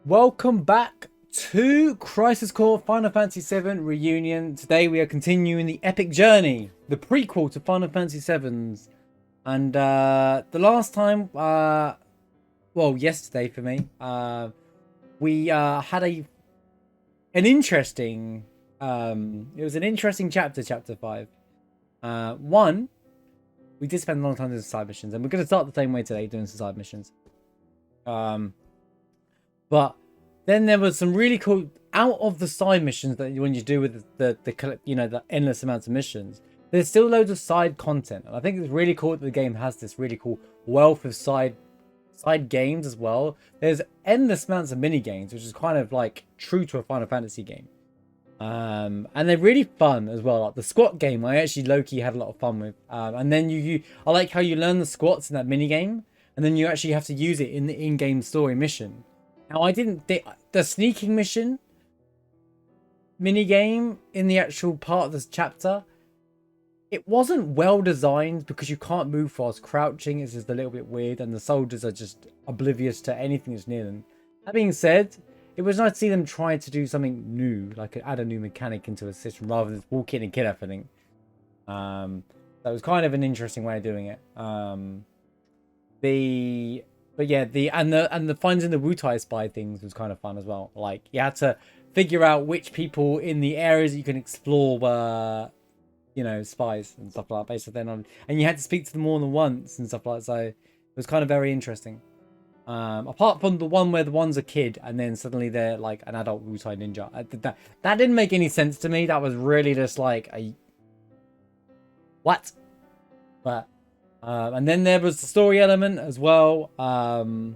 Welcome back to Crisis Core Final Fantasy VII Reunion. Today we are continuing the epic journey, the prequel to Final Fantasy VII's. And the last time, yesterday for me, we had an interesting, it was an interesting chapter 5. One, we did spend a long time doing side missions, and we're going to start the same way today, doing some side missions. But then there was some really cool out of the side missions that when you do with the endless amounts of missions. There's still loads of side content, and I think it's really cool that the game has this really cool wealth of side games as well. There's endless amounts of mini games, which is kind of like true to a Final Fantasy game. And they're really fun as well. Like the squat game, I actually low-key had a lot of fun with. And then I like how you learn the squats in that mini game, and then you actually have to use it in the in-game story mission. Now, I didn't think the sneaking mission mini game in the actual part of this chapter, it wasn't well designed because you can't move fast. Crouching is just a little bit weird, and the soldiers are just oblivious to anything that's near them. That being said, it was nice to see them try to do something new, like add a new mechanic into a system rather than walk in and kill everything. That was kind of an interesting way of doing it. The finding the Wutai spy things was kind of fun as well. Like you had to figure out which people in the areas that you can explore were, spies and stuff like that. Basically, and you had to speak to them more than once and stuff like that. So it was kind of very interesting. Apart from the one where the one's a kid and then suddenly they're like an adult Wutai ninja. That didn't make any sense to me. That was really just like a what? But. And then there was the story element as well. I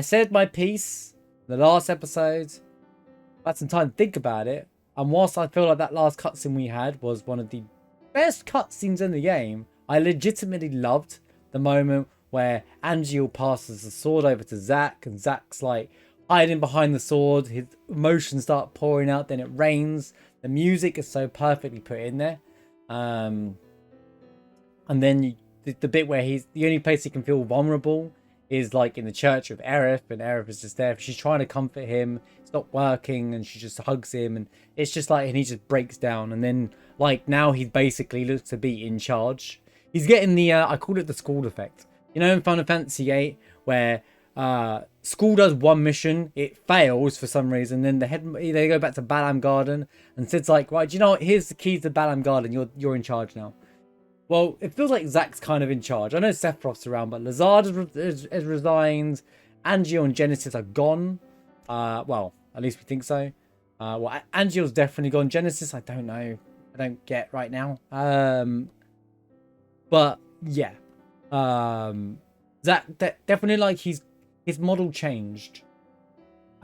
said my piece the last episode. I had some time to think about it. And whilst I feel like that last cutscene we had was one of the best cutscenes in the game, I legitimately loved the moment where Angeal passes the sword over to Zack, and Zack's like hiding behind the sword. His emotions start pouring out. Then it rains. The music is so perfectly put in there. And then the bit where the only place he can feel vulnerable is like in the church of Aerith, and Aerith is just there. She's trying to comfort him. It's not working, and she just hugs him, and it's just like, and he just breaks down. And then like now he basically looks to be in charge. He's getting the I call it the school effect. In Final Fantasy VIII where school does one mission, it fails for some reason, then they go back to Balam Garden, and Sid's like, right, you know what? Here's the keys to Balam Garden. You're in charge now. Well, it feels like Zack's kind of in charge. I know Sephiroth's around, but Lazard has resigned. Angeal and Genesis are gone. Well, at least we think so. Angeal's definitely gone. Genesis, I don't know. I don't get right now. But yeah. Zack definitely like his model changed.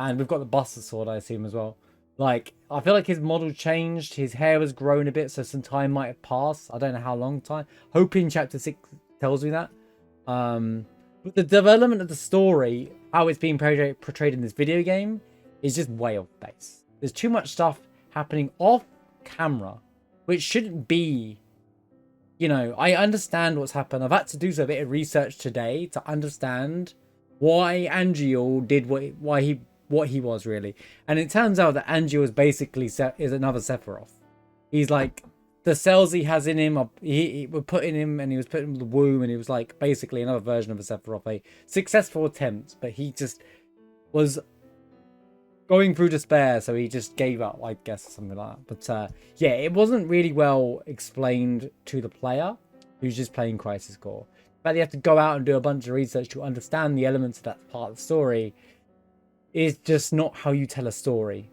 And we've got the Buster Sword, I assume, as well. Like, I feel like his model changed. His hair has grown a bit, so some time might have passed. I don't know how long time. Hoping chapter 6 tells me that. But the development of the story, how it's being portrayed in this video game, is just way off base. There's too much stuff happening off camera, which shouldn't be. I understand what's happened. I've had to do a bit of research today to understand why Angeal did what he was really, and it turns out that Angeal is basically is another Sephiroth. He's like the cells he has in him. He were put in him, and he was put in the womb, and he was like basically another version of a Sephiroth, a successful attempt, but he just was going through despair, so he just gave up, I guess, something like that. But yeah, it wasn't really well explained to the player who's just playing Crisis Core. But you have to go out and do a bunch of research to understand the elements of that part of the story. Is just not how you tell a story.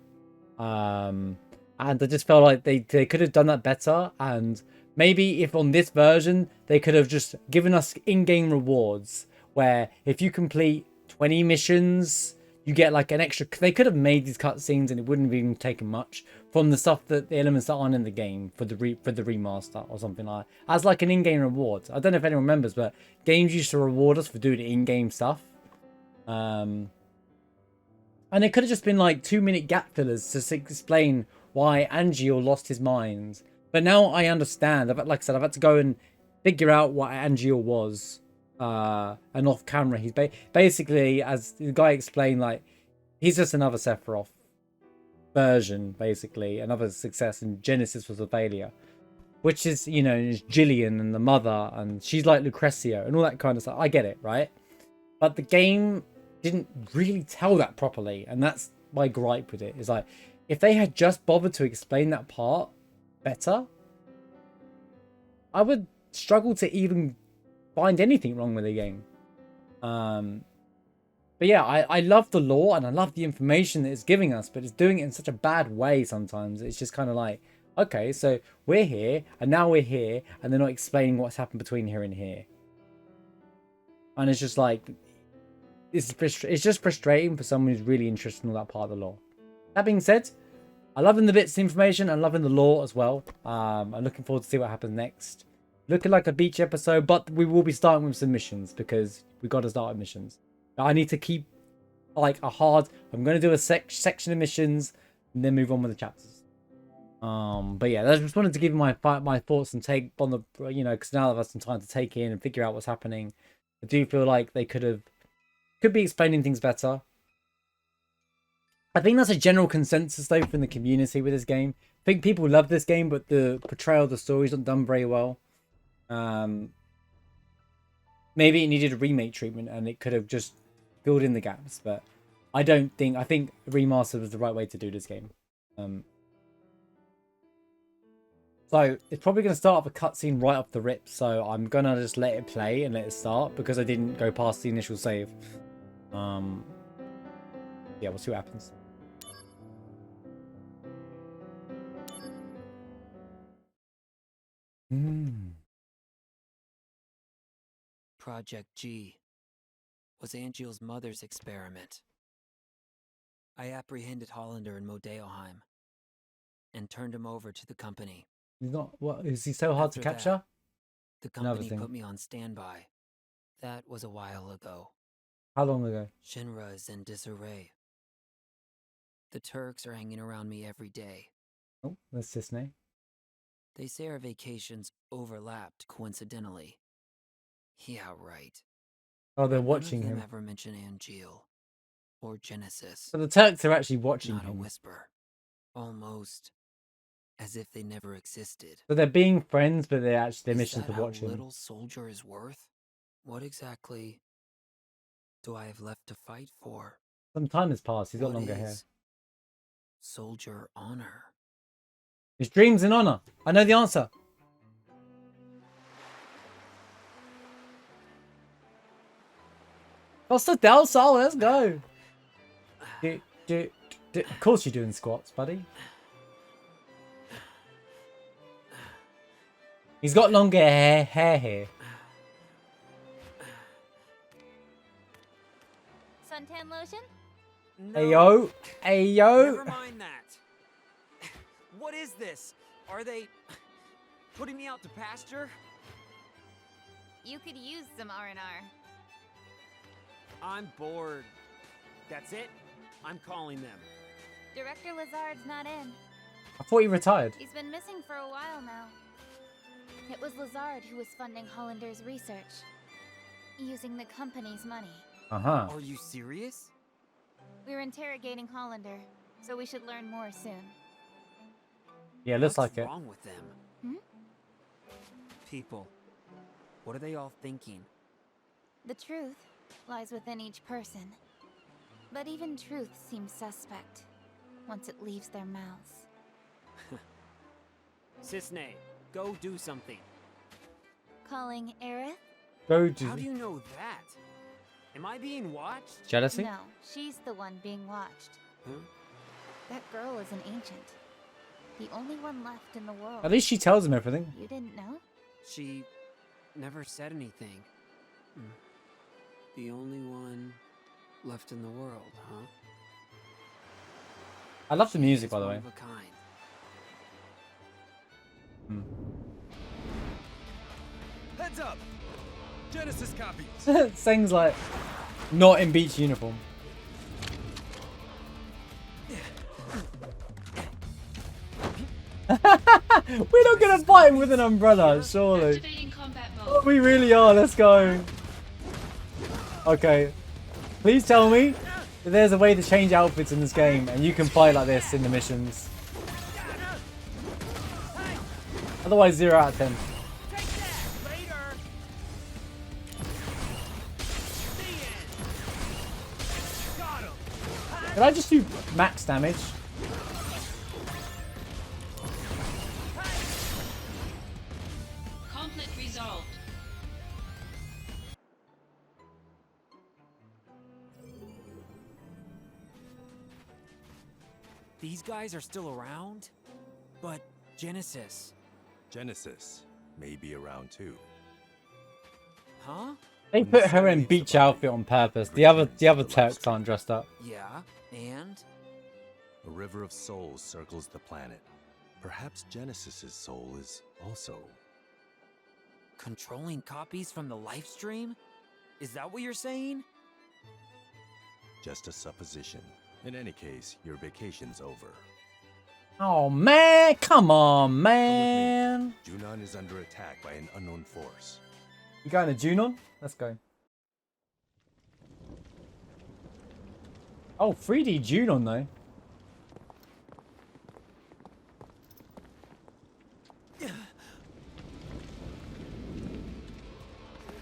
And I just felt like they could have done that better. And maybe if on this version, they could have just given us in-game rewards where if you complete 20 missions, you get like an extra. They could have made these cutscenes and it wouldn't have even taken much from the elements that aren't in the game for the remaster or something like that. As like an in-game reward. I don't know if anyone remembers, but games used to reward us for doing in-game stuff. And it could have just been like 2-minute gap fillers to explain why Angeal lost his mind. But now I understand. Like I said, I've had to go and figure out what Angeal was. and off camera, he's basically, as the guy explained, like he's just another Sephiroth version, basically another success, and Genesis was a failure, which is, you know, is Jillian and the mother, and she's like Lucretia and all that kind of stuff. I get it, right? But the game didn't really tell that properly, and that's my gripe with it. Is like, if they had just bothered to explain that part better, I would struggle to even find anything wrong with the game. But yeah, I love the lore and I love the information that it's giving us, but it's doing it in such a bad way sometimes. It's just kind of like, okay, so we're here and now we're here, and they're not explaining what's happened between here and here. And it's just like, it's just frustrating for someone who's really interested in all that part of the lore. That being said, I loving the bits of information and loving the lore as well. I'm looking forward to see what happens next. Looking like a beach episode, but we will be starting with some missions because we got to start with missions. I need to keep like a hard. I'm going to do a section of missions and then move on with the chapters. But yeah, I just wanted to give my thoughts and take on the, you know, because now I've had some time to take in and figure out what's happening. I do feel like they could be explaining things better. I think that's a general consensus though from the community with this game. I think people love this game, but the portrayal of the story is not done very well. Maybe it needed a remake treatment and it could have just filled in the gaps, but I think remastered was the right way to do this game. So it's probably going to start off a cutscene right off the rip, so I'm going to just let it play and let it start because I didn't go past the initial save. Yeah, we'll see what happens. Project G was Angeal's mother's experiment. I apprehended Hollander in Modeoheim and turned him over to the company. He's not. What is he so hard to capture? The company put me on standby. That was a while ago. How long ago? Shinra is in disarray. The Turks are hanging around me every day. Oh, that's his name. They say our vacations overlapped coincidentally. Yeah, right. Oh, they're watching None of him. them ever mention Angeal or Genesis. So the Turks are actually watching Not him. a whisper. Almost as if they never existed. So they're being friends, but they're actually their mission to watch him. Is that how little soldier is worth? What exactly do I have left to fight for? Some time has passed. He's got longer hair. Soldier honor. His dreams in honor. I know the answer. Costa del Sol, let's go. Of course you're doing squats, buddy. He's got longer hair here. Suntan lotion? No. Ayo. Ayo. Never mind that. What is this? Are they putting me out to pasture? You could use some R&R. I'm bored. That's it? I'm calling them. Director Lazard's not in. I thought he retired. He's been missing for a while now. It was Lazard who was funding Hollander's research, using the company's money. Uh-huh. Are you serious? We're interrogating Hollander, so we should learn more soon. Yeah, looks like it. What's wrong with them? People. What are they all thinking? The truth lies within each person. But even truth seems suspect once it leaves their mouths. Cisne, go do something. Calling Aerith? Go do. How do you know that? Am I being watched? Jealousy? No, she's the one being watched. Huh? That girl is an ancient. The only one left in the world. At least she tells him everything. You didn't know? She never said anything. The only one left in the world, huh? I love the music, She's by the one way. of a kind. Heads up! Genesis copies! Sings like not in beach uniform. We're not gonna fight him with an umbrella, surely. Activating combat mode. Oh, we really are. Let's go. Okay. Please tell me that there's a way to change outfits in this game and you can fight like this in the missions. Otherwise, 0 out of 10. Take that later. Got him. Did I just do max damage? Conflict resolved. These guys are still around? But Genesis, Genesis may be around too. huh? They put her in beach outfit on purpose. The other Turks aren't dressed up. Yeah, and? A river of souls circles the planet. Perhaps Genesis's soul is also. Controlling copies from the live stream? Is that what you're saying? Just a supposition. In any case, your vacation's over. Oh man, come on, man. Junon is under attack by an unknown force. You going to Junon? Let's go. Oh, 3D Junon though.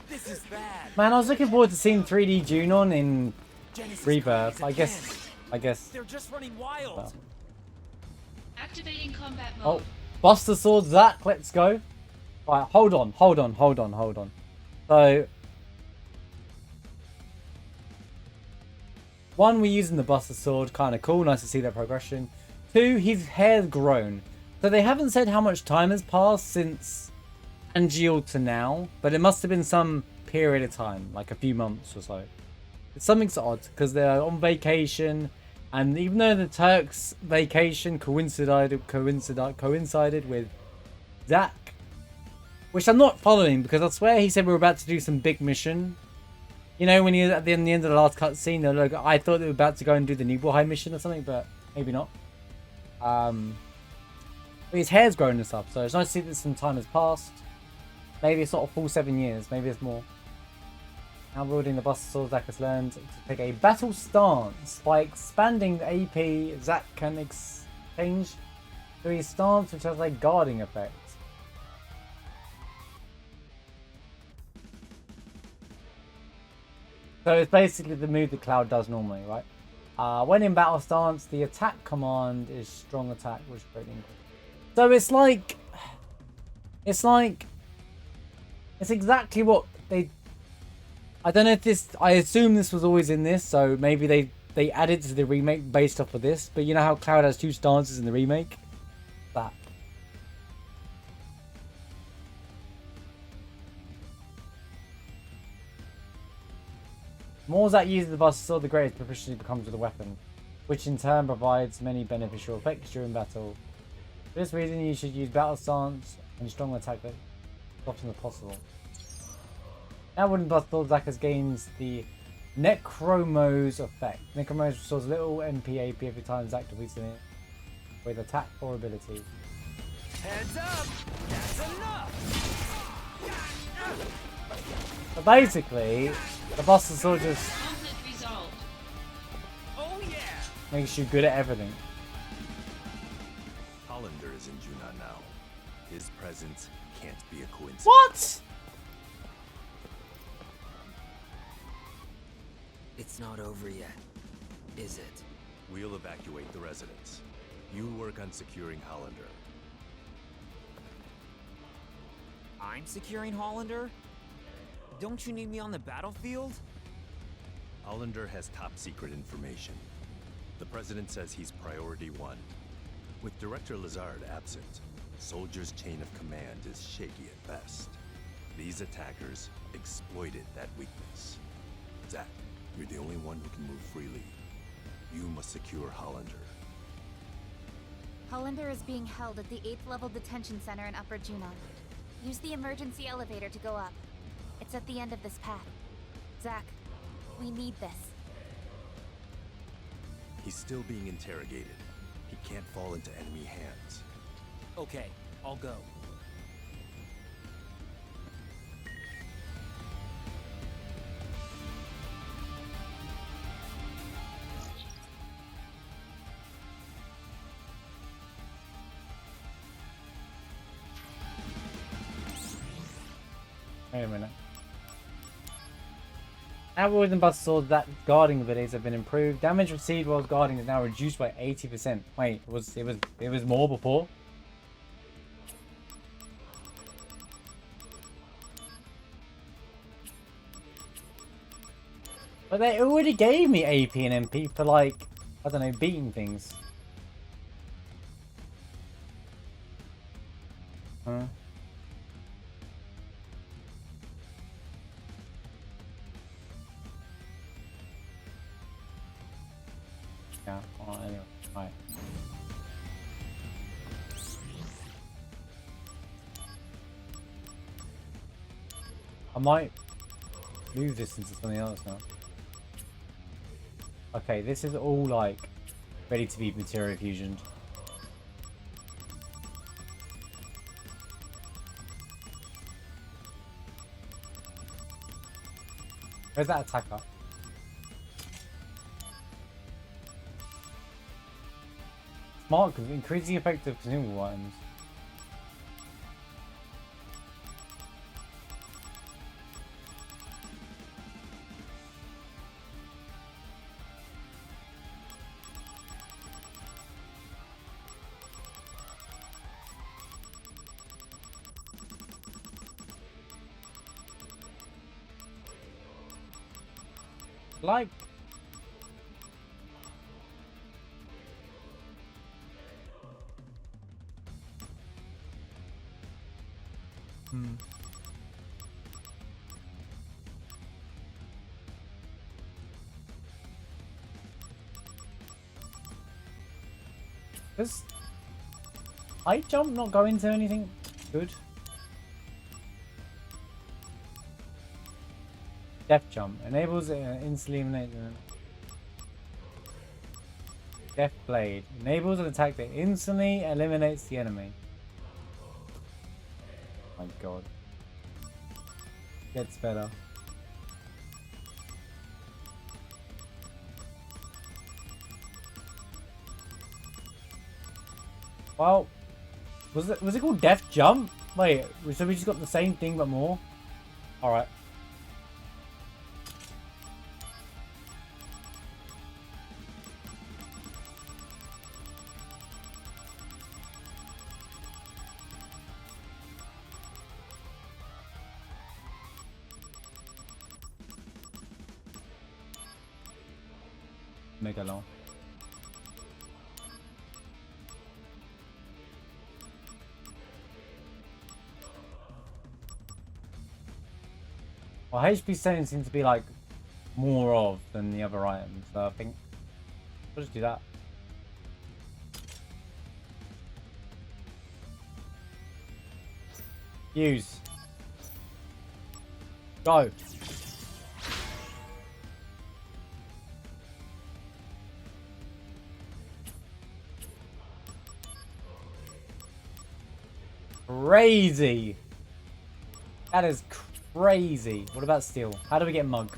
This is bad. Man, I was looking forward to seeing 3D Junon in Genesis Rebirth. copies I guess. They're just running wild. Well. Activating combat Oh, mode. Buster Sword, Zack, let's go. Right, hold on. So, one, we're using the Buster Sword, kind of cool, nice to see that progression. 2, his hair's grown. So they haven't said how much time has passed since Angeal to now, but it must have been some period of time, like a few months or so. Something's odd, because they're on vacation, and even though the Turks' vacation coincided with Zack, which I'm not following, because I swear he said we were about to do some big mission. You know, when he at the end of the last cutscene, they're like, I thought they were about to go and do the Nibelheim mission or something, but maybe not. But his hair's grown and stuff, so it's nice to see that some time has passed. Maybe it's not a full 7 years, maybe it's more. Now wielding the Buster Sword, Zack has learned to take a battle stance. By expanding the AP, Zack can exchange to his stance, which has a guarding effect. So it's basically the move that Cloud does normally, right? When in battle stance, the attack command is strong attack, which greatly increases. So it's exactly what they. I don't know if this. I assume this was always in this, so maybe they added to the remake based off of this. But you know how Cloud has 2 stances in the remake? That. The more Zack uses the Buster Sword, the greater his proficiency becomes with the weapon, which in turn provides many beneficial effects during battle. For this reason, you should use battle stance and strong attack as often as possible. Now, wooden Buster Sword, Zack has gains the Necromose effect. Necromose restores little MP AP every time Zack defeats it with attack or ability. Heads up. That's enough. So basically, the Buster Sword just Conflict resolved. Oh yeah. makes you good at everything. Hollander is in Junon now. His presence can't be a coincidence. What? It's not over yet, is it? We'll evacuate the residence. You work on securing Hollander. I'm securing Hollander? Don't you need me on the battlefield? Hollander has top secret information. The president says he's priority 1. With Director Lazard absent, Soldier's chain of command is shaky at best. These attackers exploited that weakness. Zack, you're the only one who can move freely. You must secure Hollander. Hollander is being held at the 8th level detention center in Upper Junon. Use the emergency elevator to go up. It's at the end of this path. Zack, we need this. He's still being interrogated. He can't fall into enemy hands. Okay, I'll go. Wait a minute. Alloys and Buster Swords that guarding abilities have been improved. Damage received while guarding is now reduced by 80%. Wait, it was more before? But they already gave me AP and MP for like, I don't know, beating things. Huh? Yeah, well, anyway, right. I might move this into something else now. Okay, this is all like ready to be materia fusioned. Where's that attacker? Smart, because increasing effective consumable items. Like, does high jump not go into anything good? Death jump enables instantly eliminate. Death blade enables an attack that instantly eliminates the enemy. Oh my god. Gets better. Well, was it called Death Jump? Wait, so we just got the same thing but more? Alright. Mega long. Well, HP setting seems to be like more of than the other items, so I think we'll just do that. Use. Go. Crazy. That is crazy. What about steel? How do we get mug?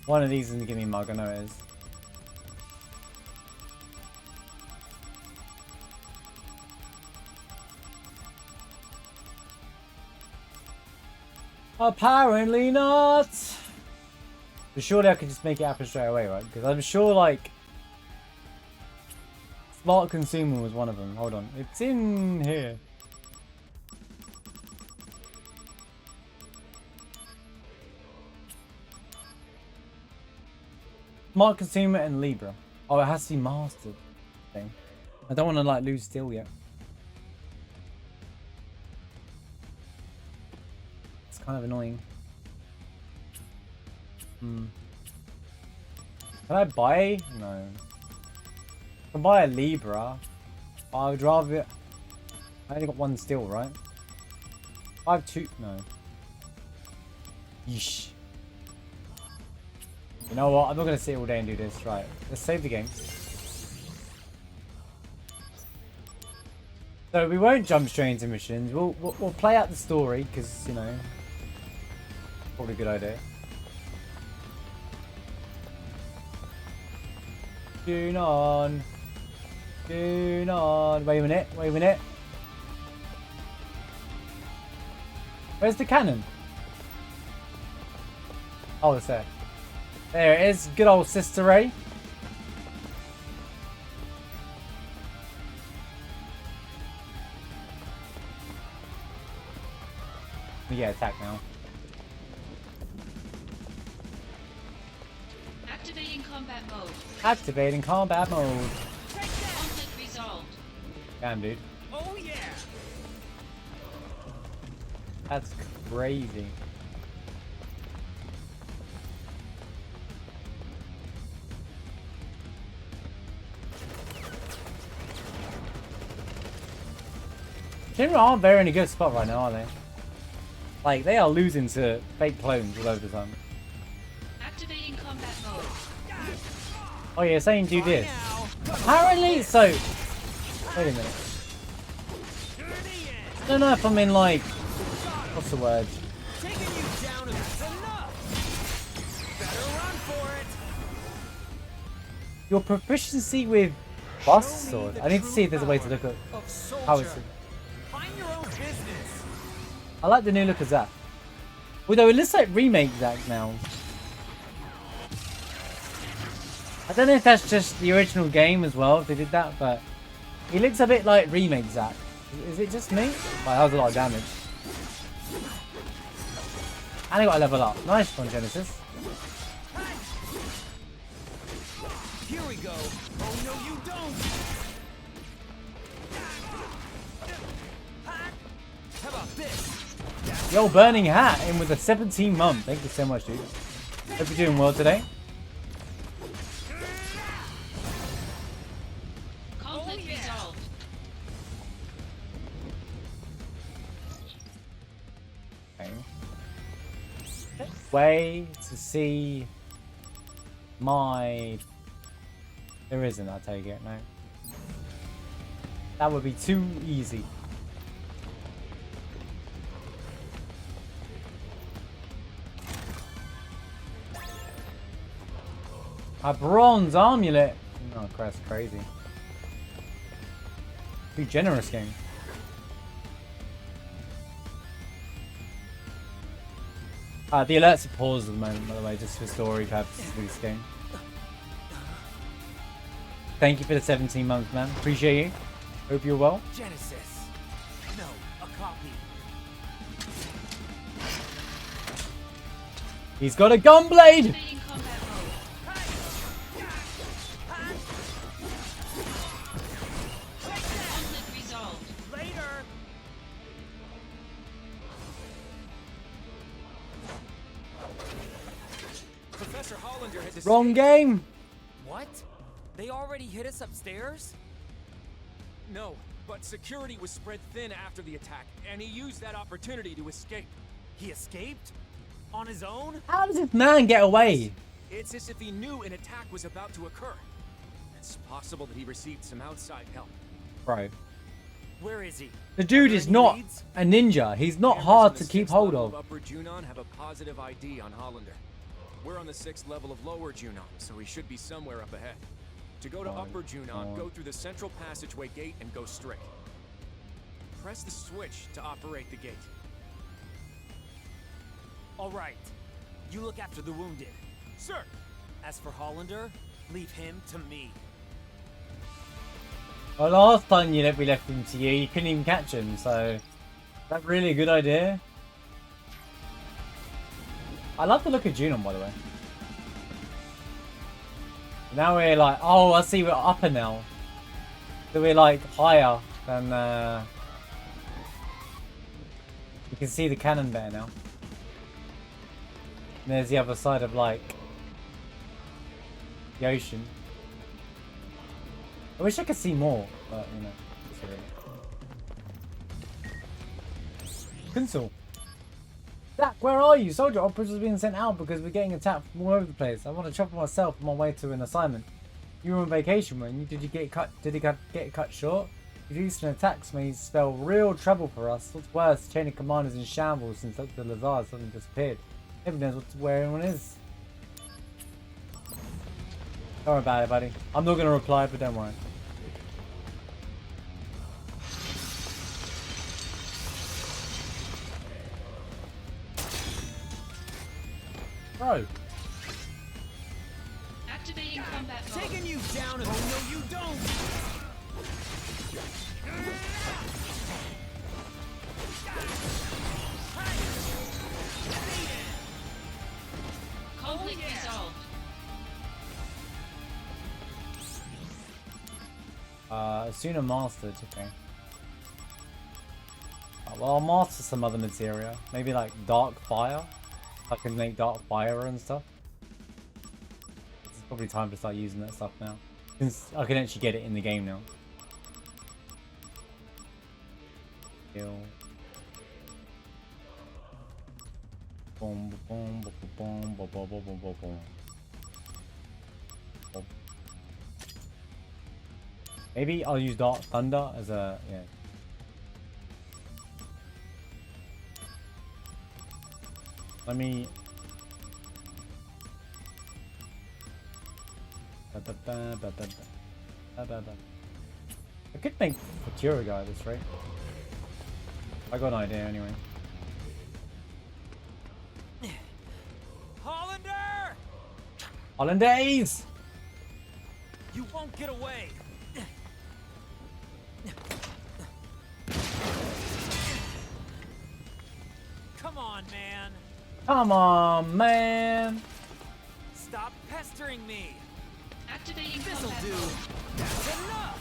One of these isn't giving me mug, I know it is. Apparently not. But surely I can just make it happen straight away, right? Because I'm sure, like, Smart Consumer was one of them. Hold on. It's in here. Smart Consumer and Libra. Oh, it has to be mastered. Thing. I don't want to, like, lose steel yet. It's kind of annoying. Can I buy? No. I can buy a Libra. I would rather. I only got one still, right? I have two. No. Yeesh. You know what? I'm not gonna sit all day and do this. Right. Let's save the game. So we won't jump straight into missions. We'll play out the story because you know, probably a good idea. Junon. Junon. Wait a minute. Wait a minute. Where's the cannon? Oh, it's there. There it is. Good old Sister Ray. We get attacked now. Activating combat mode. Activating combat mode. Conflict resolved. Damn, dude. Oh yeah! That's crazy. Shinra aren't very in a good spot right now, are they? Like, they are losing to fake clones all over the time. Activating combat mode. Oh yeah, saying do this. Now, Apparently, so... Wait a minute. I don't know if I'm in like... What's the word? taking you down and that's enough! Better run for it! Your proficiency with Buster Sword. I need to see if there's a way to look at Of how it's... soldier. Mind your own business! I like the new look of Zack. Although it looks like remake Zack now. I don't know if that's just the original game as well, if they did that, but he looks a bit like remake Zack. Is it just me? Like, that was a lot of damage. And he got a level up. Nice one, Genesis. Here we go! Oh no you don't! How about this? Yo, Burning Hat in with a 17-month. Thank you so much, dude. Hope you're doing well today. Conflict resolved. Okay. Way to see my... There isn't, I take it, no. That would be too easy. A bronze amulet. Oh, Christ, crazy. Too generous game. The alerts are paused at the moment, by the way, just for story purposes of this game. Thank you for the 17 months, man. Appreciate you. Hope you're well. Genesis. No, a copy. He's got a gunblade! Activating combat mode. Conflict resolved. Later! Professor Hollander has escaped. Wrong game! What? They already hit us upstairs? No, but security was spread thin after the attack, and he used that opportunity to escape. He escaped? On his own? How does this man get away? It's as if he knew an attack was about to occur. It's possible that he received some outside help. Bro. Where is he? The dude Are is any not leads? a ninja. He's not Cameras hard on to the keep 6th hold level of. Upper Junon have a positive ID on Hollander. We're on the 6th level of Lower Junon, so he should be somewhere up ahead. To go to Oh, Upper Junon, God. go through the central passageway gate and go straight. Press the switch to operate the gate. All right. You look after the wounded. Sir! As for Hollander, leave him to me. Well, last time we left him to you, you couldn't even catch him, so... Is that really a good idea? I love the look of Junon, by the way. Now we're like, oh, I see we're upper now. So we're like higher than, you can see the cannon better now. And there's the other side of like, the ocean. I wish I could see more, but you know, it's really. Console. Zack, where are you? Soldier operatives are being sent out because we're getting attacked from all over the place. I want to chopper myself on my way to an assignment. You were on vacation, weren't you? Did you get cut? Did it get cut short? Reducing attacks may spell real trouble for us. What's worse, chain of command is in shambles since Dr. Lazar suddenly disappeared. Nobody knows where anyone is. Don't worry about it, buddy. I'm not gonna reply, but don't worry. Bro. Activating combat mode. Taking you down. Oh no, you don't. Conflict resolved. Sooner mastered, okay. Well, I'll master some other materia. Maybe like dark fire. I can make dark fire and stuff. It's probably time to start using that stuff now. Since I can actually get it in the game now. Kill. Boom, boom, boom, boom, boom, boom, boom, boom, boom, boom. Maybe I'll use Dark Thunder as a, yeah. Let me... I could make Futura guy this, right? I got an idea anyway. Hollander! Hollandaise! You won't get away. Come on, man. Come on, man! Stop pestering me. Activating This'll combat do. mode. That's enough.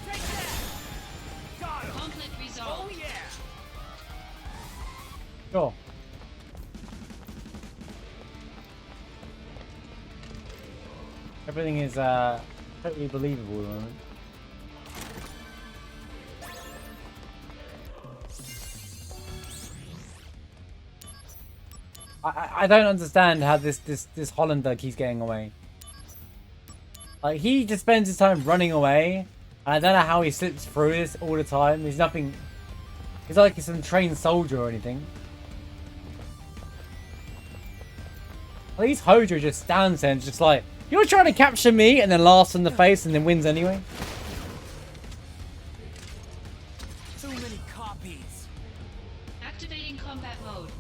Take that. Got him. Conflict Oh resolved. yeah. Sure. Everything is totally believable at the moment. I don't understand how this Hollander keeps getting away. Like, he just spends his time running away. And I don't know how he slips through this all the time. He's nothing. He's like he's some trained soldier or anything. At least Hojo just stands there and just like, you're trying to capture me, and then laughs in the face and then wins anyway. Too many copies. Activating combat mode.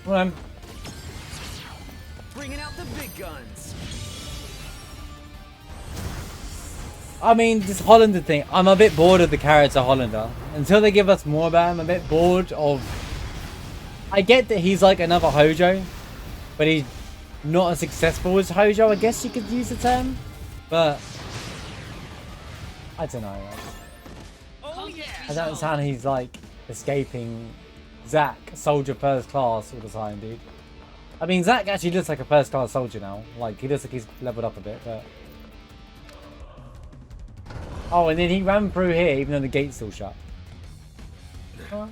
Come on. Bringing out the big guns. I mean, this Hollander thing, I'm a bit bored of the character Hollander. Until they give us more about him, I'm a bit bored of... I get that he's like another Hojo, but he's not as successful as Hojo, I guess you could use the term. But... I don't know. Oh yeah. I don't understand he's like escaping Zack, soldier first class all the time, dude. I mean, Zack actually looks like a first class soldier now. Like, he looks like he's leveled up a bit, but... Oh, and then he ran through here even though the gate's still shut. Sure.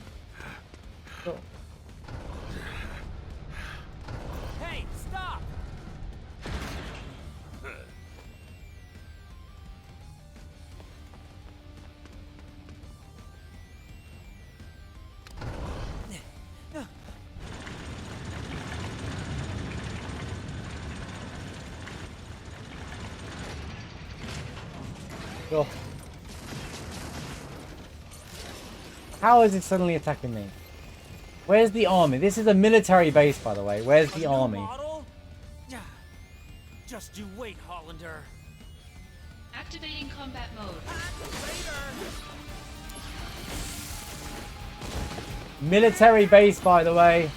Hey, stop. Sure. How is it suddenly attacking me? Where's the army? This is a military base, by the way. Where's the A new army? model? Yeah. Just you wait, Hollander. Activating combat mode. Military base, by the way.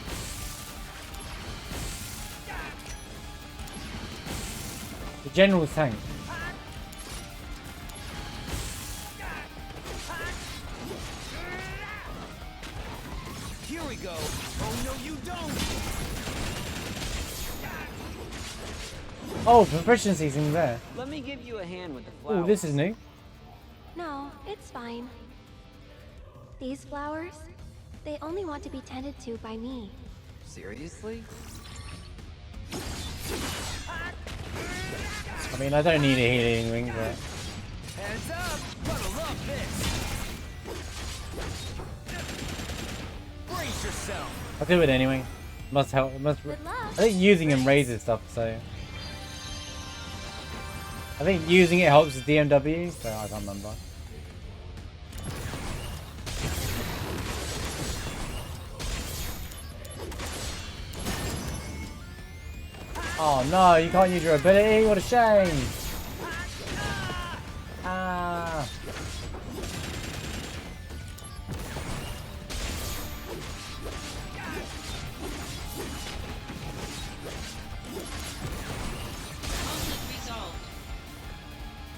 The general's tank. Here we go. Oh no, you don't. Oh, proficiency's in there. Let me give you a hand with the flowers. Oh, this is new. No, it's fine. These flowers, they only want to be tended to by me. Seriously? I mean, I don't need a healing ring, but... Heads up! Gonna love this! Brace yourself! I'll do it anyway. Must help. It must. Good luck. I think using him raises stuff, so. I think using it helps with DMW, so I can't remember. Oh no, you can't use your ability? What a shame! Ah. Conflict resolved.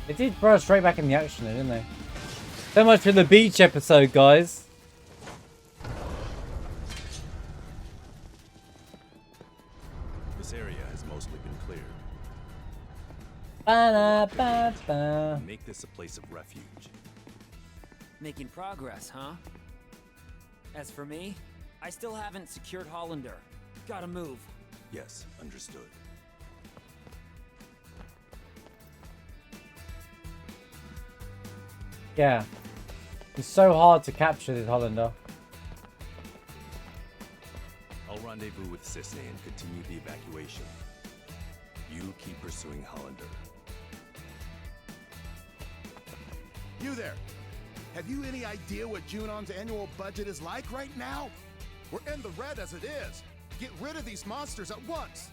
They did throw us straight back in the action, though, didn't they? So much for the beach episode, guys. This area has mostly been cleared. Ba-da-ba-ba. Make this a place of refuge. Making progress, huh? As for me, I still haven't secured Hollander. Gotta move. Yes, understood. Yeah. It's so hard to capture this Hollander. I'll rendezvous with Sisney and continue the evacuation. You keep pursuing Hollander. You there! Have you any idea what Junon's annual budget is like right now? We're in the red as it is. Get rid of these monsters at once!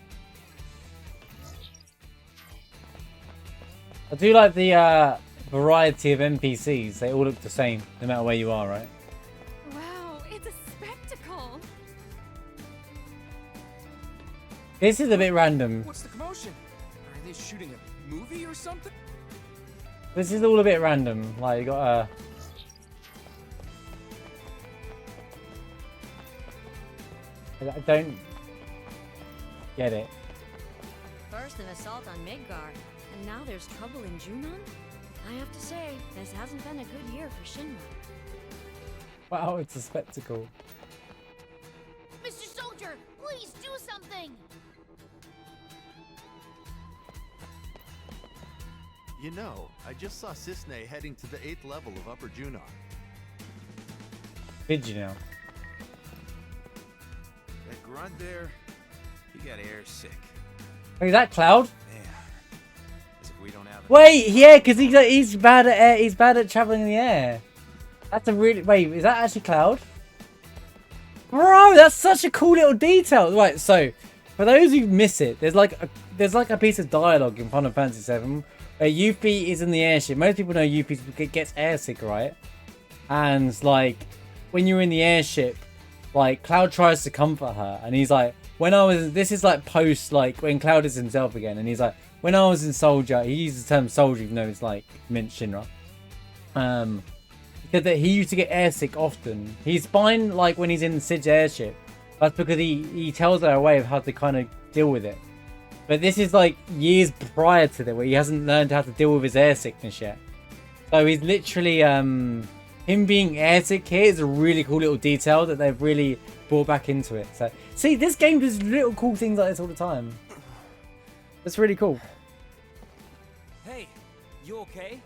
I do like the variety of NPCs. They all look the same, no matter where you are, right? Wow, it's a spectacle. This is a bit random. What's the commotion? Are they shooting a movie or something? This is all a bit random. Like, you got I don't get it. First an assault on Midgar, and now there's trouble in Junon? I have to say, this hasn't been a good year for Shinra. Wow, it's a spectacle. Mr. Soldier, please do something. You know, I just saw Sisney heading to the 8th level of Upper Junon. Did you know? That grunt there, he got air sick. Wait, is that Cloud? Man, as if we don't have Wait, yeah, because he's bad at air. He's bad at traveling in the air. That's a really wait. Is that actually Cloud? Bro, that's such a cool little detail. Right, so for those who miss it, there's like a piece of dialogue in Final Fantasy VII where Yuffie is in the airship. Most people know Yuffie gets airsick, right? And like when you're in the airship, like Cloud tries to comfort her, and he's like, this is like post like when Cloud is himself again, and he's like, when I was in Soldier, he uses the term soldier even though it's like mint Shinra. Because that he used to get airsick often. He's fine like when he's in Sid's airship. That's because he tells her a way of how to kind of deal with it. But this is like years prior to that where he hasn't learned how to deal with his airsickness yet. So he's literally him being airsick here is a really cool little detail that they've really brought back into it. So see, this game does little cool things like this all the time. That's really cool. Hey, you okay?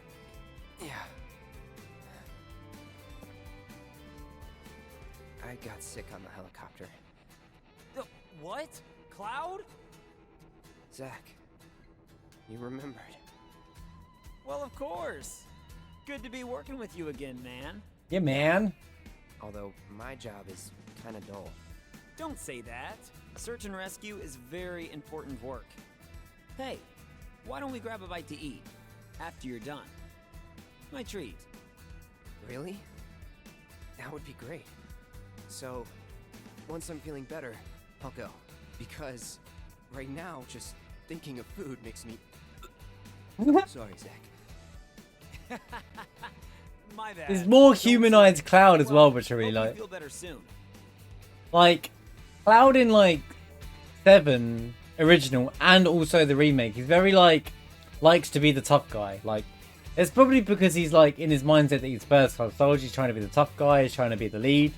Yeah. I got sick on the helicopter. What? Cloud? Zack, you remembered. Well, of course. Good to be working with you again, man. Yeah, man. Although my job is kind of dull. Don't say that. Search and rescue is very important work. Hey, why don't we grab a bite to eat after you're done? My treat. Really? That would be great. So, once I'm feeling better, I'll go. Because right now, just thinking of food makes me... Sorry, Zack. My bad. There's more humanized Cloud as well, which I really Hope you like. feel better soon. Like, Cloud in like 7 original and also the remake, he's very like likes to be the tough guy. Like, it's probably because he's like in his mindset that he's first class soldier, he's trying to be the tough guy, he's trying to be the lead.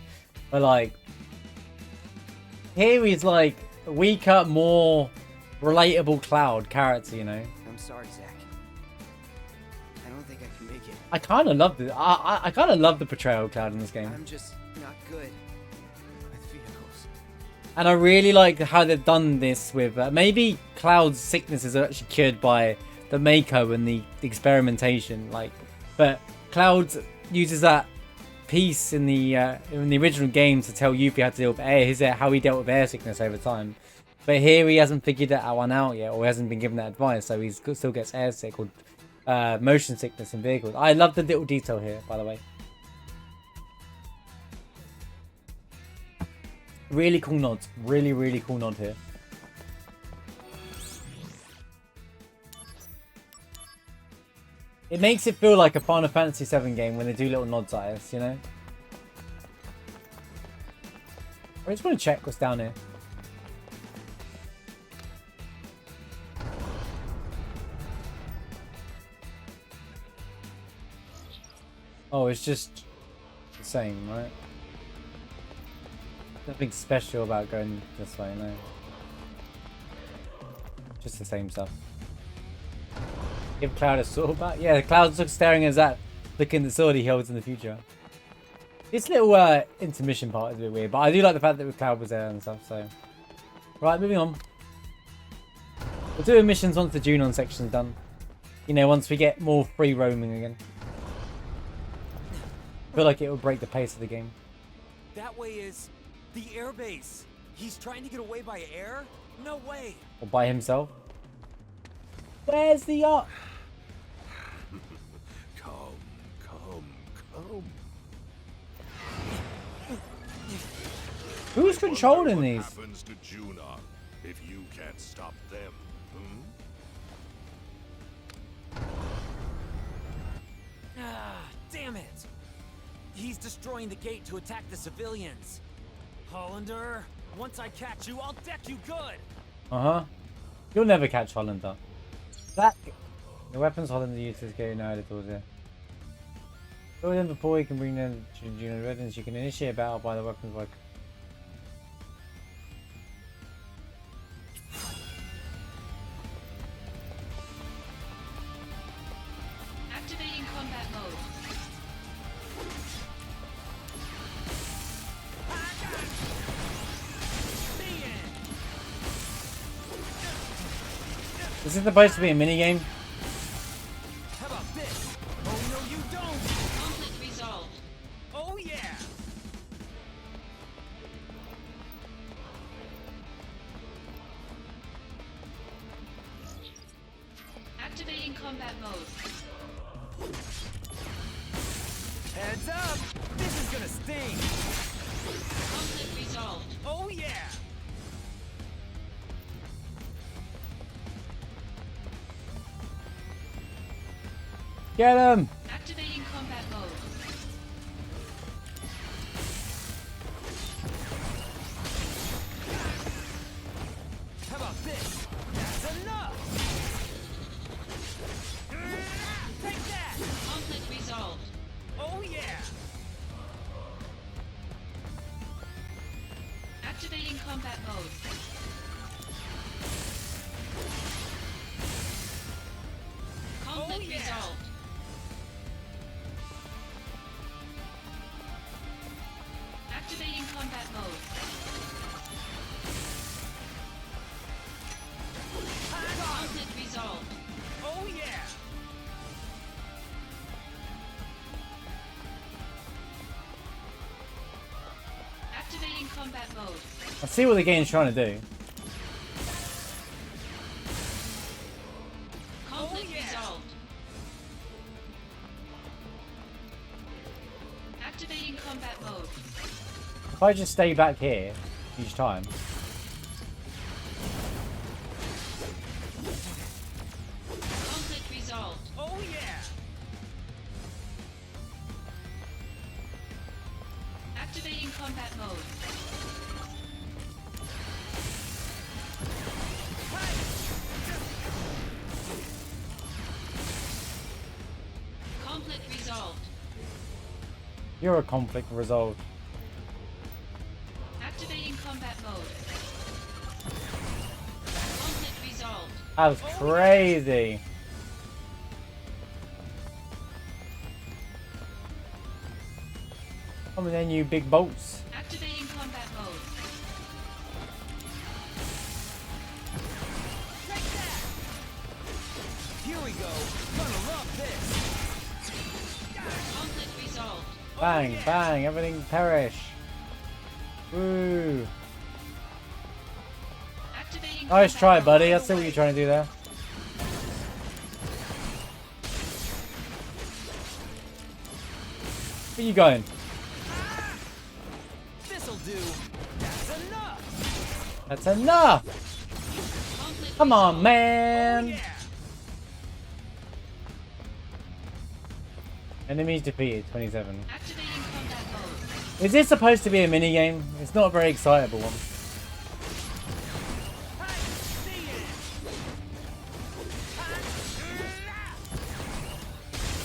But like, here he's like a weaker, more relatable Cloud character, you know. I'm sorry, Zack. I don't think I can make it. I kind of love the I kind of love the portrayal of Cloud in this game. I'm just not good with vehicles. And I really like how they've done this with maybe Cloud's sickness is actually cured by the Mako and the experimentation, like, but Cloud uses that piece in the original game to tell Yuffie how to deal with air, how he dealt with air sickness over time. But here he hasn't figured that one out yet, or hasn't been given that advice, so he still gets air sick or motion sickness in vehicles. I love the little detail here, by the way. Really cool nods. Really, really cool nod here. It makes it feel like a Final Fantasy VII game when they do little nods at us, you know? I just want to check what's down here. Oh, it's just the same, right? Nothing special about going this way, no. Just the same stuff. Give Cloud a sword back? Yeah, Cloud's staring at that, looking at the sword he holds in the future. This little intermission part is a bit weird, but I do like the fact that Cloud was there and stuff, so. Right, moving on. We'll do missions once the Junon section's done. You know, once we get more free roaming again. I feel like it will break the pace of the game. That way is the airbase. He's trying to get away by air? No way. Or by himself. Where's the yacht? Come. Who's controlling these? What happens to Junon if you can't stop them? Ah, damn it. He's destroying the gate to attack the civilians. Hollander, once I catch you, I'll deck you good. Uh-huh. You'll never catch Hollander. That the weapons Hollander uses go now towards it. Go them before you can bring them to Junon residence. You can initiate a battle by the weapons work. Activating combat mode. Is it supposed to be a minigame? How about this? Oh no, you don't. Conflict resolved. Oh yeah. Activating combat mode. Heads up. This is gonna sting. Conflict resolved. Oh yeah. Get him! Activating combat mode. How about this? That's enough. Take that. Conflict resolved. Oh yeah. Activating combat mode. Conflict yeah. resolved. Activating combat mode. Conflict resolved. Oh yeah. Activating combat mode. I see what the game's trying to do. Conflict resolved. Activating combat mode. If I just stay back here each time. Conflict resolved. Oh yeah. Activating combat mode. Conflict resolved. You're a conflict resolved. Activating combat mode. Conflict resolved. That was crazy. Come on then, you big bolts. Activating combat mode. Here we go. Gonna love this. Conflict resolved. Bang, bang, everything perish. Woo. Activating Nice combat try, mode. buddy. I see what you're trying to do there. Where you going? This'll do. That's enough. That's enough. Conflict Come on, resolved. man. Yeah. Enemies defeated, 27. Activating combat mode. Is this supposed to be a mini game? It's not a very excitable one.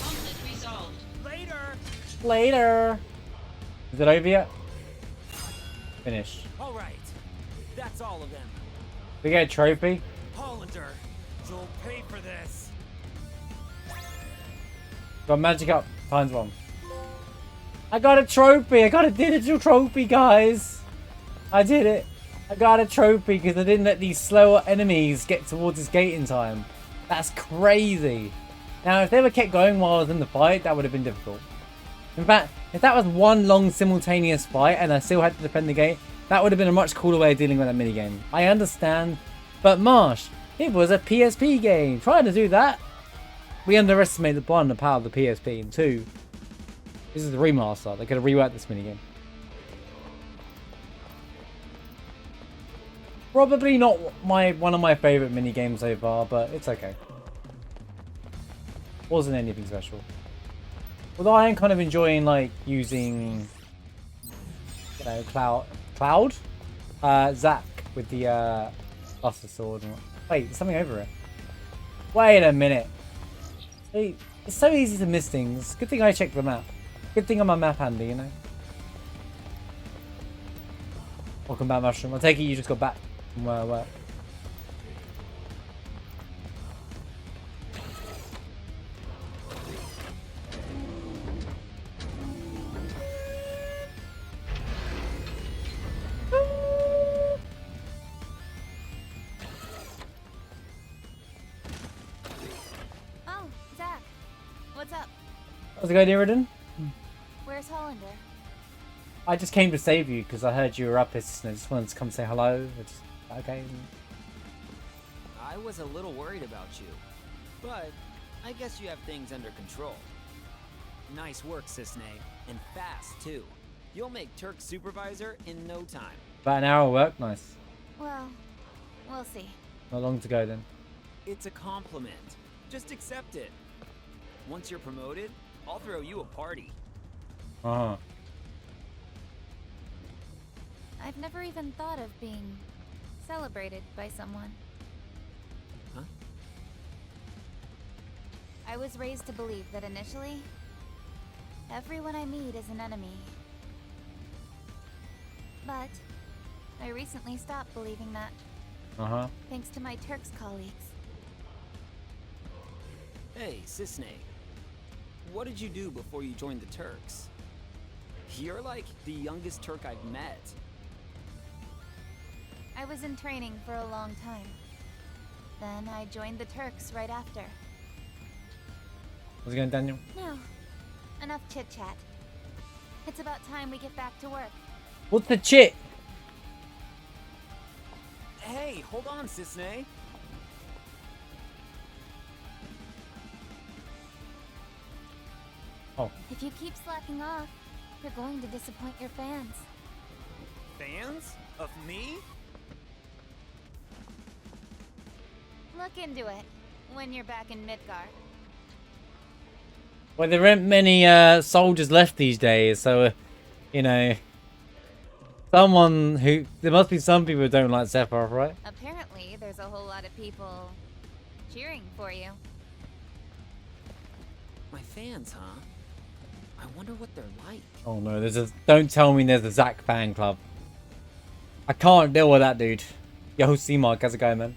Conflict resolved. Later. Later. Is it over yet? Finished. All right. That's all of them. We get a trophy. Hollander, you'll pay for this. Got magic up times 1. I got a trophy. I got a digital trophy, guys. I did it. I got a trophy because I didn't let these slower enemies get towards this gate in time. That's crazy. Now, if they were kept going while I was in the fight, that would have been difficult. In fact, if that was one long simultaneous fight and I still had to defend the gate, that would have been a much cooler way of dealing with that minigame. I understand, but Marsh, it was a PSP game. Trying to do that. We underestimated one, the power of the PSP, and 2, this is the remaster. They could have reworked this minigame. Probably not one of my favourite minigames so far, but it's okay. Wasn't anything special. Although I am kind of enjoying like using, you know, Zack with the Buster Sword. Wait, there's something over it. Wait a minute. See, it's so easy to miss things. Good thing I checked the map. Good thing I'm my map handy, you know. Welcome back, Mushroom. I take it you just got back from work. Oh, Zack. What's up? How's it going, Iridan? Where's Hollander? I just came to save you because I heard you were up and I just wanted to come say hello. It's okay. I was a little worried about you, but I guess you have things under control. Nice work, Cisne, and fast too. You'll make Turk supervisor in no time. About an hour of work, nice. Well, we'll see. Not long to go then. It's a compliment. Just accept it. Once you're promoted, I'll throw you a party. Uh-huh. I've never even thought of being celebrated by someone. Huh? I was raised to believe that initially, everyone I meet is an enemy. But I recently stopped believing that, Uh-huh. thanks to my Turks colleagues. Hey, Cisne. What did you do before you joined the Turks? You're like the youngest Turk I've met. I was in training for a long time. Then I joined the Turks right after. How's it going, Daniel? No, enough chit-chat. It's about time we get back to work. What's the chit? Hey, hold on, Cisne. Oh. If you keep slacking off, you're going to disappoint your fans. Fans? Of me? Look into it when you're back in Midgard. Well, there aren't many soldiers left these days, so, you know, there must be some people who don't like Sephiroth, right? Apparently, there's a whole lot of people cheering for you. My fans, huh? I wonder what they're like. Oh no, don't tell me there's a Zack fan club. I can't deal with that, dude. Yo, C-Mark, how's it going, man?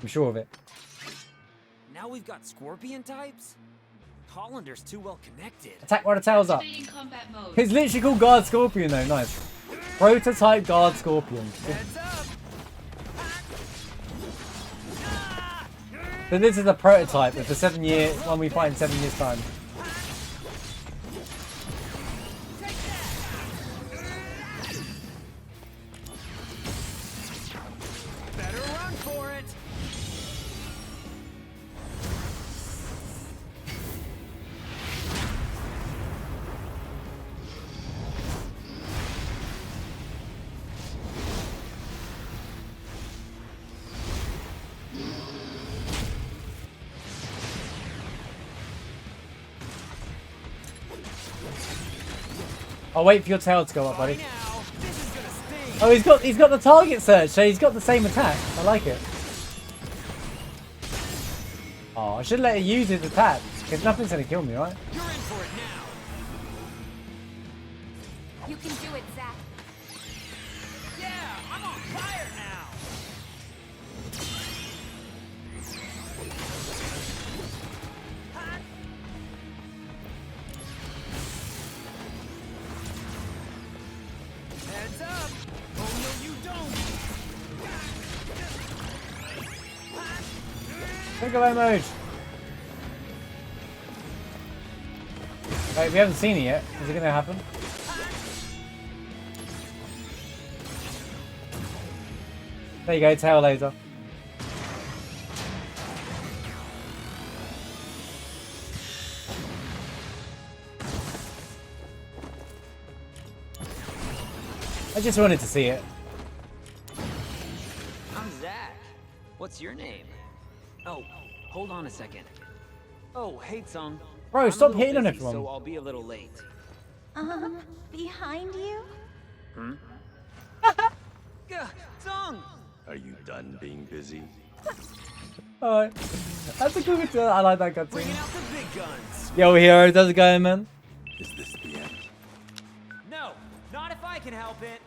I'm sure of it. Now we've got Scorpion types? Hollander's too well connected. Attack while the tail's up. Activating combat mode. It's literally called Guard Scorpion though, nice. Prototype Guard Scorpion. Heads up! So this is a prototype of the 7 year one we fight in 7 years time. Better run for it! I'll wait for your tail to go up, buddy. Now, this is gonna sting. Oh, he's got the target search, so he's got the same attack. I like it. Oh, I should let it use his attack, because nothing's gonna kill me, right? You're in for it now. You can do it, Zack. Yeah, I'm on fire now. Heads up! Oh no, you don't! Think of mode. Wait, we haven't seen it yet. Is it gonna happen? There you go, tail laser. I just wanted to see it. I'm Zack. What's your name? Oh, hold on a second. Oh, hey, Tsung. Bro, I'm a stop little hitting on busy, everyone. So I'll be a little late. Behind you? Hmm? Tsung! Are you done being busy? Alright. That's a good one. I like that cutscene. Bringing out the big guns. Yo, hero, does it go, man? Is this the end? No, not if I can help it.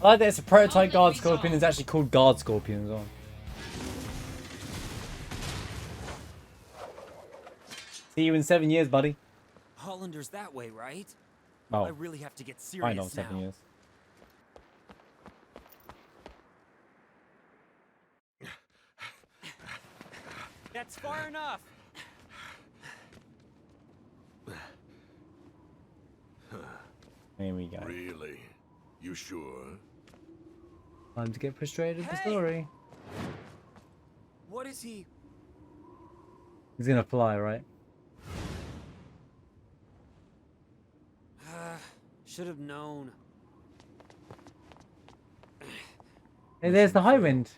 I like that it's a prototype Guard Scorpion. It's actually called Guard Scorpion as well. See you in 7 years, buddy. Hollander's that way, right? Oh, I really have to get I serious know, now. 7 years. That's far enough. Here we go. Really? You sure? Time to get frustrated with the Hey! story. What is he? He's gonna fly, right? Should have known. Hey, there's the high wind.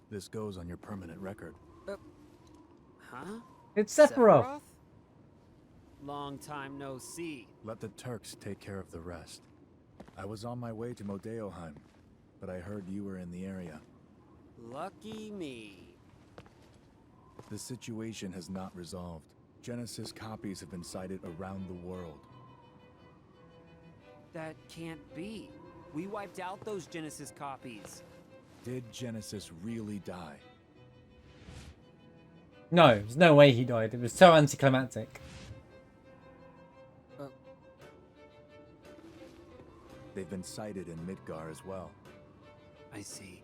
This goes on your permanent record. Huh? It's Sephiroth. Long time no see. Let the Turks take care of the rest. I was on my way to Modeoheim, but I heard you were in the area. Lucky me. The situation has not resolved. Genesis copies have been sighted around the world. That can't be. We wiped out those Genesis copies. Did Genesis really die? No, there's no way he died. It was so anticlimactic. They've been sighted in Midgar as well. I see.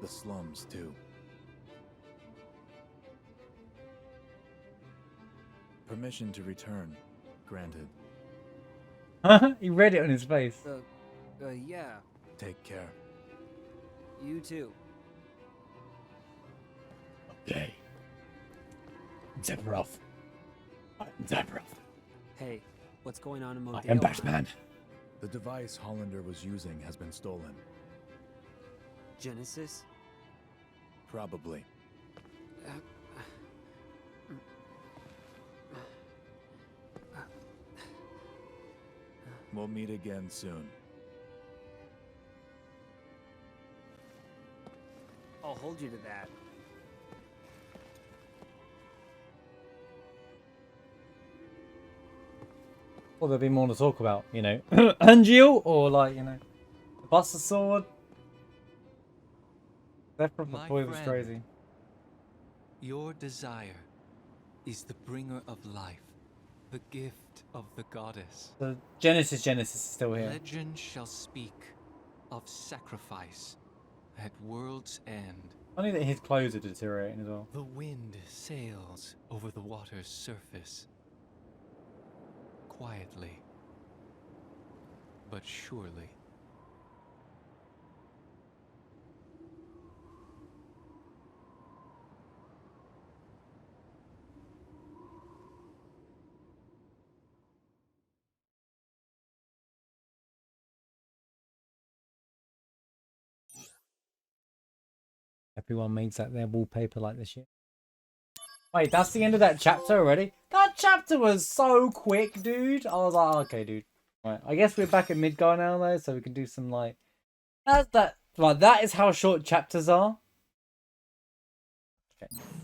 The slums, too. Permission to return. Granted. He read it on his face. Yeah. Take care. You too. Okay. Sephiroth. I'm Sephiroth. Hey, what's going on in Modeo? I am Batman. The device Hollander was using has been stolen. Genesis? Probably. We'll meet again soon. I'll hold you to that. Or there'll be more to talk about, you know. Angel, or like, you know, the Buster Sword. Sephiroth My boy was friend, crazy. Your desire is the bringer of life, the gift of the goddess. The Genesis is still here. Legend shall speak of sacrifice at world's end. Funny that his clothes are deteriorating as well. The wind sails over the water's surface, quietly, but surely. Everyone makes that their wallpaper like this shit. Wait, that's the end of that chapter already? That chapter was so quick, dude. I was like, okay, dude. Right, I guess we're back at Midgar now, though, so we can do some, like... That is how short chapters are. Okay.